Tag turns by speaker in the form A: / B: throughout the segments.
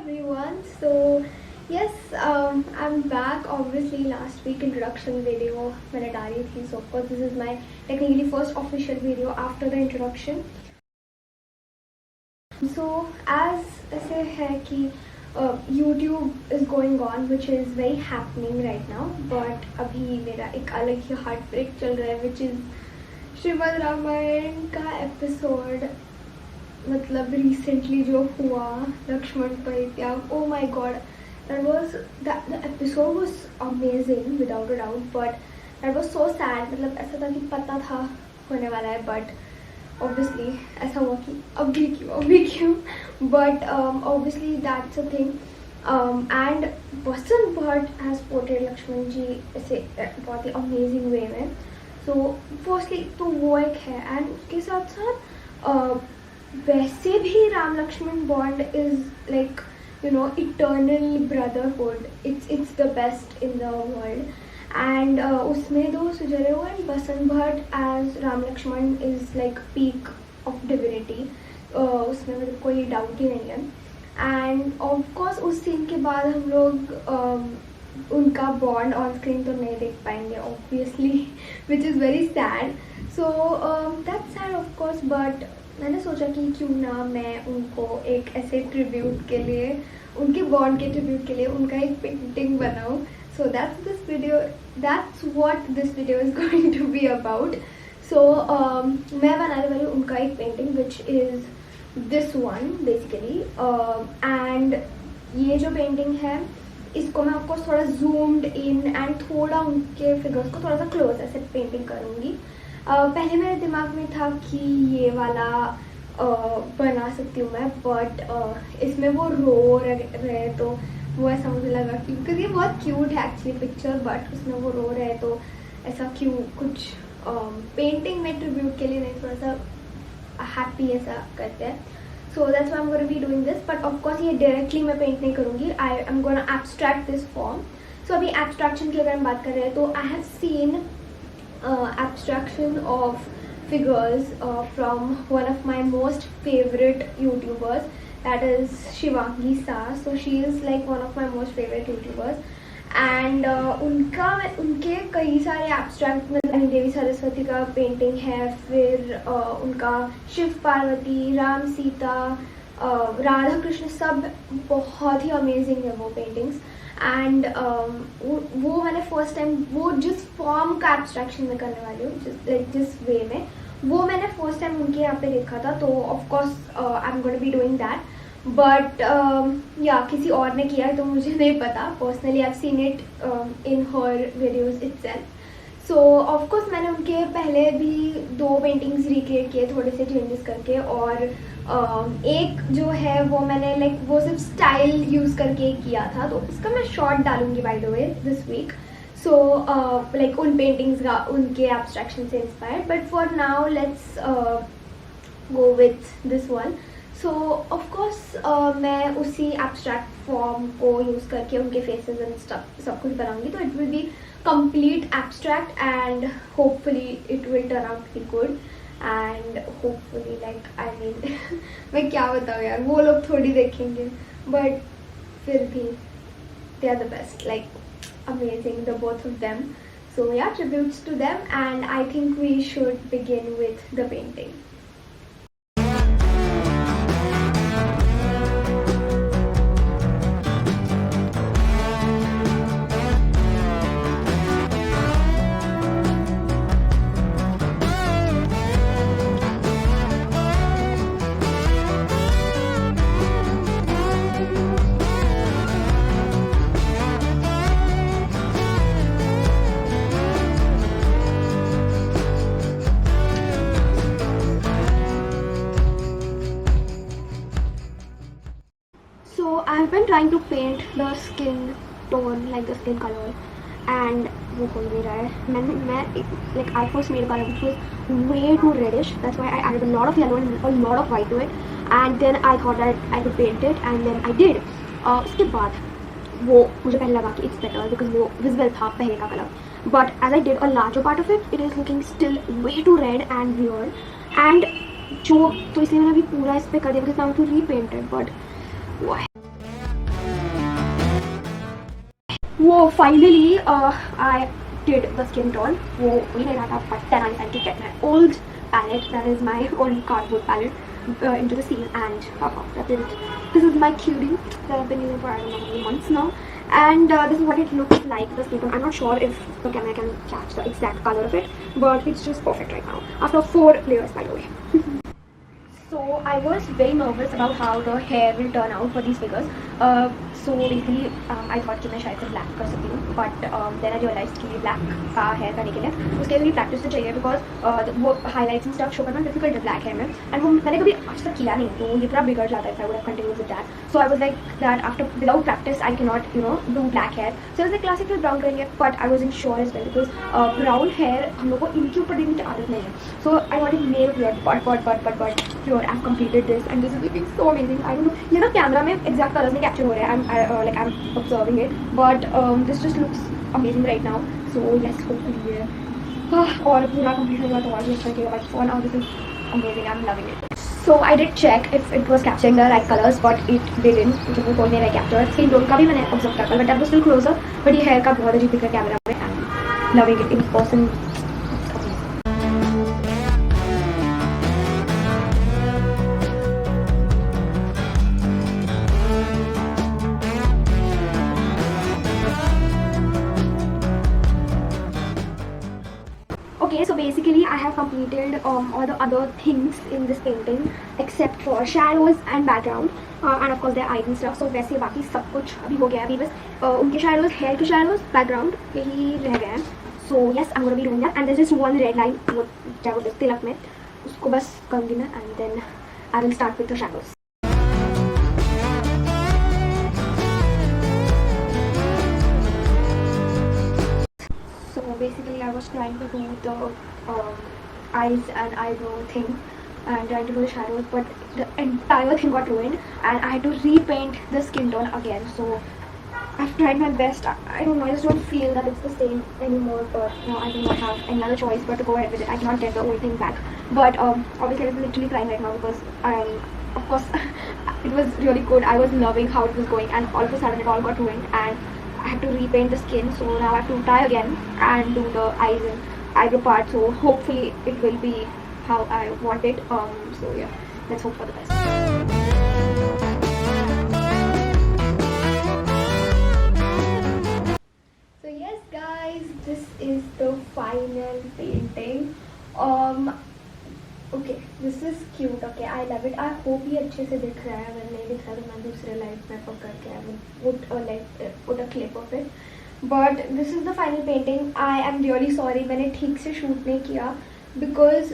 A: everyone. Yes, I'm back. Obviously, last week introduction video मैंने डाली थी. So of course this is my technically first official video after the introduction. So as ऐसे है कि YouTube is going on, which is very happening right now. But अभी मेरा एक अलग ही heartbreak चल रहा है, which is श्रीमद् रामायण का एपिसोड. मतलब रिसेंटली जो हुआ लक्ष्मण परित्याग. Oh my God, that was the episode was amazing without a doubt, but that was so sad. मतलब ऐसा था कि पता था होने वाला है, बट ऑब्वियसली ऐसा हुआ कि अब भी क्यों. But obviously that's a thing. And Basant Bhatt has portrayed Lakshman ji ऐसे बहुत ही अमेजिंग वे में. सो फर्स्टली तो वो एक है, एंड उसके साथ साथ वैसे भी Ram Lakshman bond is like eternal brotherhood. It's the best in the world. And उसमें दो सुजरे हुए, and Basant Bhatt as Ram Lakshman is like peak of divinity. उसमें मतलब कोई डाउट ही नहीं है. एंड ऑफकोर्स उस सीन के बाद हम लोग उनका बॉन्ड ऑन स्क्रीन तो नहीं देख पाएंगे obviously, which is very sad. So that's sad of course, but मैंने सोचा कि क्यों ना मैं उनको एक ऐसे ट्रिब्यूट के लिए, उनके बॉन्ड के ट्रिब्यूट के लिए उनका एक पेंटिंग बनाऊं. So that's what this video is going to be about. So मैं बनाने वाली हूँ उनका एक painting which is this one basically. And ये जो पेंटिंग है इसको मैं आपको थोड़ा जूम्ड इन एंड थोड़ा उनके फिगर्स को थोड़ा सा क्लोज ऐसे पेंटिंग करूँगी. पहले मेरे दिमाग में था कि ये वाला बना सकती हूँ मैं, बट इसमें वो रो रहे तो वो ऐसा मुझे लगा कि बिकॉज ये बहुत क्यूट है एक्चुअली पिक्चर, बट उसमें वो रो रहे तो ऐसा क्यों कुछ पेंटिंग में ट्रिब्यूट के लिए नहीं, थोड़ा सा हैप्पी ऐसा करते हैं. So that's why I am gonna be doing this. But of course ये डायरेक्टली मैं पेंट नहीं करूँगी. I am gonna abstract this form. So अभी एब्स्ट्रैक्शन की अगर हम बात कर रहे हैं तो I have seen abstraction of figures from one of my most favorite YouTubers, that is Shivangi Sar. So she is like one of my most favorite YouTubers, and उनके कई सारे abstract में देवी सरस्वती का पेंटिंग है, फिर उनका शिव पार्वती, राम सीता, राधा कृष्ण, सब बहुत ही अमेजिंग है वो पेंटिंग्स. एंड वो मैंने फर्स्ट टाइम वो जिस फॉर्म का एब्स्ट्रैक्शन में करने वाली हूँ, जिस वे में, वो मैंने फर्स्ट टाइम उनके यहाँ पे देखा था. तो of course I am gonna be doing that. But या किसी और ने किया है तो मुझे नहीं पता. Personally I have seen it in her videos itself. So of course मैंने उनके पहले भी 2 पेंटिंग्स रिक्रिएट किए थोड़े से चेंजेस करके, और एक जो है वो मैंने लाइक वो सिर्फ स्टाइल यूज़ करके किया था, तो इसका मैं शॉर्ट डालूंगी by the way this week. So like उन पेंटिंग्स का उनके एब्स्ट्रैक्शन से inspired. But for now let's go with this one. So of course मैं उसी एब्स्ट्रैक्ट फॉर्म को यूज़ करके उनके फेसेस एंड स्टफ सब कुछ बनाऊंगी. तो it will be complete abstract, and hopefully it will turn out to be good, and hopefully like I mean मैं क्या बताऊँ यार, वो लोग थोड़ी देखेंगे, but फिर भी they are the best, like amazing, the both of them. So yeah, tributes to them, and I think we should begin with the painting. I've been trying to paint the skin tone, like the skin color, and वो हो नहीं रहा है. मैं I first made a color which was way too reddish. That's why I added a lot of yellow and a lot of white to it, and then I thought that I could paint it, and then I did. उसके बाद वो मुझे पहले लगा कि it's better because वो visible था पहले का color. But as I did a larger part of it, it is looking still way too red and weird. And जो तो इसलिए मैंने अभी पूरा इस पे कर दिया because now to repaint it. But why? वो finally I did the skin tone. वो वही नहीं रहा था, but then I decided to get my old palette, that is my old cardboard palette, into the scene, and that is it. This is my cutie that I've been using for I don't know how many months now, and this is what it looks like, the skin tone. I'm not sure if the camera can catch the exact color of it, but it's just perfect right now after 4 layers, by the way. So I was very nervous about how the hair will turn out for these figures. So basically I thought कि मैं शायद से black कर सकती हूँ, but then I realized कि black का hair करने के लिए उसके लिए practice तो चाहिए, because वो highlights and stuff show करना difficult है black hair में, and वो मैंने कभी आज तक किया नहीं, तो ये पूरा बिगड़ जाता है if I would have continued with that. So I was like that after without practice I cannot do black hair. So I was like classical brown करेंगे, but I wasn't sure as well because brown hair हम लोग को इनके ऊपर देने की आदत नहीं है. So I wanted nail beard, but here I've completed this and this is looking so amazing. I don't know, ये ना कैमरा में exact colors में capture हो रहा है. I'm observing it, but this just looks amazing right now. So yes, hopefully और पूरा complete होगा तो और भी अच्छा लगेगा. But for now this is amazing. I'm loving it. So I did check if it was capturing the right colors, but it didn't. मुझे वो कोई नहीं capture. Skin tone का भी मैंने observe किया, but that was still closer. But ये hair का बहुत अजीब दिख रहा है कैमरा में. I'm loving it in person. Okay, so basically I have completed all the other things in this painting except for shadows and background, and of course their eyes and stuff. So वैसे बाकी सब कुछ अभी हो गया. अभी बस उनके shadows, hair के shadows, background यही रह गया है. So yes, I'm gonna be doing that, and there's just one red line वो क्या बोलते हैं तिलक में, उसको बस करूँगी मैं, and then I will start with the shadows. So basically I was trying to do the eyes and eyebrow thing and trying to do the shadows, but the entire thing got ruined and I had to repaint the skin tone again. So I've tried my best. I don't know, I just don't feel that it's the same anymore, but now I do not have any other choice but to go ahead with it. I cannot get the whole thing back, but obviously I'm literally crying right now because of course it was really good. I was loving how it was going, and all of a sudden it all got ruined and I have to repaint the skin. So now I have to try again and do the eyes and eyebrow part. So hopefully it will be how I want it. So yeah, let's hope for the best. So yes guys, this is the final painting. Okay, this is cute. Okay, I love it. I hope ये अच्छे से दिख रहा है. अगर नहीं दिख रहा तो मैं दूसरे लाइट में पकड़ के I will put a clip of it. But this is the final painting. I am really sorry मैंने ठीक से शूट नहीं किया because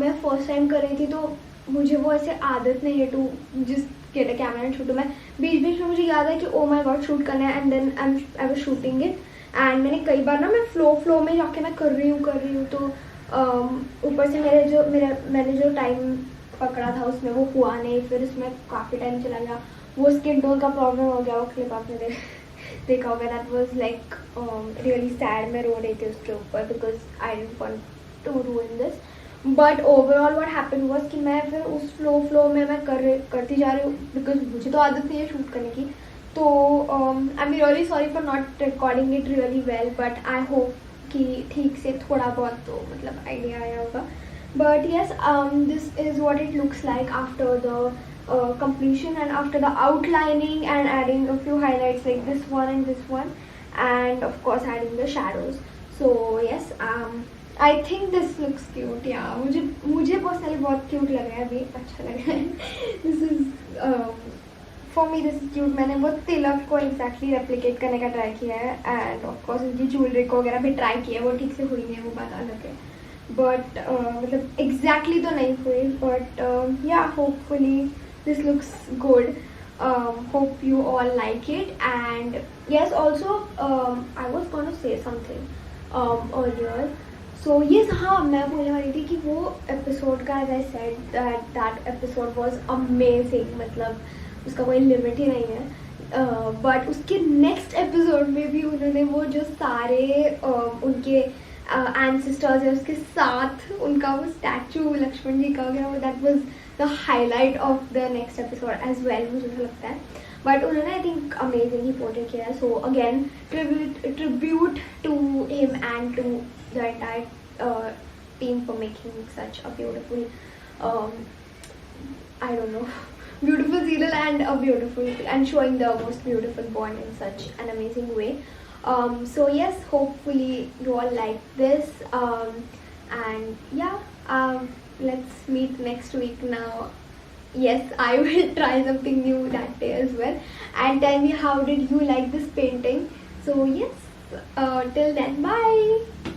A: मैं फर्स्ट टाइम कर रही थी, तो मुझे वो ऐसे आदत नहीं है टू जिस कैमरा में शूट. मैं बीच बीच में मुझे याद है कि ओ माय गॉड शूट करना है, and then I was shooting it, and मैंने कई बार ना मैं फ्लो में जाके मैं कर रही हूँ तो ऊपर से मैंने जो टाइम पकड़ा था उसमें वो हुआ नहीं, फिर उसमें काफ़ी टाइम चला गया. वो स्किन टोन का प्रॉब्लम हो गया. वो क्लिप आपने देखा होगा. That was like really sad. मैं रो रही थी उसके ऊपर because I didn't want to ruin this. But overall what happened was कि मैं फिर उस फ्लो में मैं करती जा रही हूँ बिकॉज मुझे तो आदत नहीं है शूट करने की. तो I am really sorry for not recording it really well, but I hope कि ठीक से थोड़ा बहुत तो मतलब आइडिया आया होगा. But yes, this is what it looks like after the completion and after the outlining and adding a few highlights like this one and this one, and of course adding the shadows. So yes, I think this looks cute. Yeah, मुझे personally बहुत cute लग रहा है. अभी अच्छा लग रहा है. This is for me this is cute. मैंने वो तिलक को exactly replicate करने का ट्राई किया है, and of course उनकी ज्वेलरी को वगैरह भी ट्राई किया है. वो ठीक से हुई नहीं है, वो बात अलग है, but मतलब exactly तो नहीं हुई, but yeah, hopefully this looks good. Hope you all like it. And yes, also I was going to say something earlier. So yes, हाँ मैं बोलने वाली थी कि वो एपिसोड का as I said that episode was amazing. मतलब उसका कोई लिमिट ही नहीं है. बट उसके नेक्स्ट एपिसोड में भी उन्होंने वो जो सारे उनके एंसेस्टर्स है उसके साथ उनका वो स्टैचू लक्ष्मण जी का वगैरह, that was the highlight of the next episode as well, मुझे ऐसा लगता है. but उन्होंने I think amazing he portray किया. So again tribute to him and to the entire team for making such a beautiful I don't know beautiful serial and showing the most beautiful bond in such an amazing way. So yes, hopefully you all like this, and yeah, let's meet next week now. Yes, I will try something new that day as well, and tell me how did you like this painting. So yes, till then, bye.